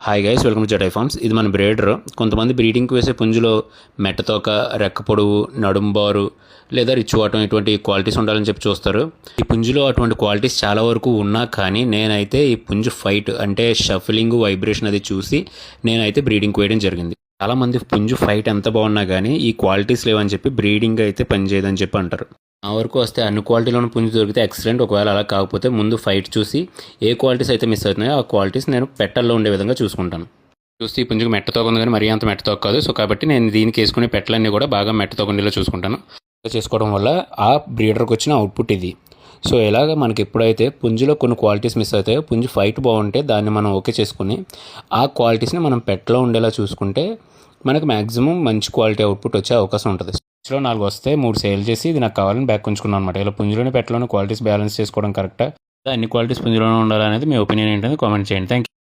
Hi guys, welcome to Jatai farms. ఇది మన breeder. కొంతమంది బ్రీడింగ్కి వేసే పుంజులో మెట్టతోక, రెక్క పొడవు, నడుంబారు లేదా రిచ్చువాటం ఇటువంటి క్వాలిటీస్ ఉండాలని చెప్పి చూస్తారు. ఈ పుంజులో అటువంటి క్వాలిటీస్ చాలా వరకు ఉన్నా కానీ నేనైతే ఈ పుంజు ఫైట్ అంటే షఫలింగ్, వైబ్రేషన్ అది చూసి నేనైతే బ్రీడింగ్కి వేయడం జరిగింది. చాలామంది పుంజు ఫైట్ ఎంత బాగున్నా కానీ ఈ క్వాలిటీస్ లేవని చెప్పి బ్రీడింగ్ అయితే పనిచేయదని చెప్పి అంటారు. నా వరకు వస్తే అన్ని క్వాలిటీలోని పుంజు దొరికితే ఎక్సలెంట్. ఒకవేళ అలా కాకపోతే ముందు ఫైట్ చూసి ఏ క్వాలిటీస్ అయితే మిస్ అవుతున్నాయో ఆ క్వాలిటీస్ నేను పెట్టల్లో ఉండే విధంగా చూసుకుంటాను. చూస్తే ఈ పుంజుకి మెట్టతోక ఉంది కానీ మరీ అంత మెట్టతోక కాదు. సో కాబట్టి నేను దీనికి వేసుకునే పెట్టలన్నీ కూడా బాగా మెట్టతోక ఉండేలా చూసుకుంటాను. చేసుకోవడం వల్ల ఆ బ్రీడర్కి వచ్చిన అవుట్పుట్ ఇది. సో ఇలాగ మనకి ఎప్పుడైతే పుంజులో కొన్ని క్వాలిటీస్ మిస్ అవుతాయో, పుంజు ఫైట్ బాగుంటే దాన్ని మనం ఓకే చేసుకుని ఆ క్వాలిటీస్ని మనం పెట్టలో ఉండేలా చూసుకుంటే మనకు మ్యాక్సిమం మంచి క్వాలిటీ అవుట్పుట్ వచ్చే అవకాశం ఉంటుంది. లో 4 వస్తే 3 సేల్ చేసి ఇది నాకు కావాలని బ్యాక్ ఉంచుకున్నాను అనమాట. ఇలా పుంజులోని పెట్టలోని క్వాలిటీస్ బ్యాలెన్స్ చేసుకోవడం కరెక్టా, అన్ని క్వాలిటీస్ పుంజులోనే ఉండాలనేది మీ ఒపీనియన్ ఏంటంటే కామెంట్ చేయండి. Thank you.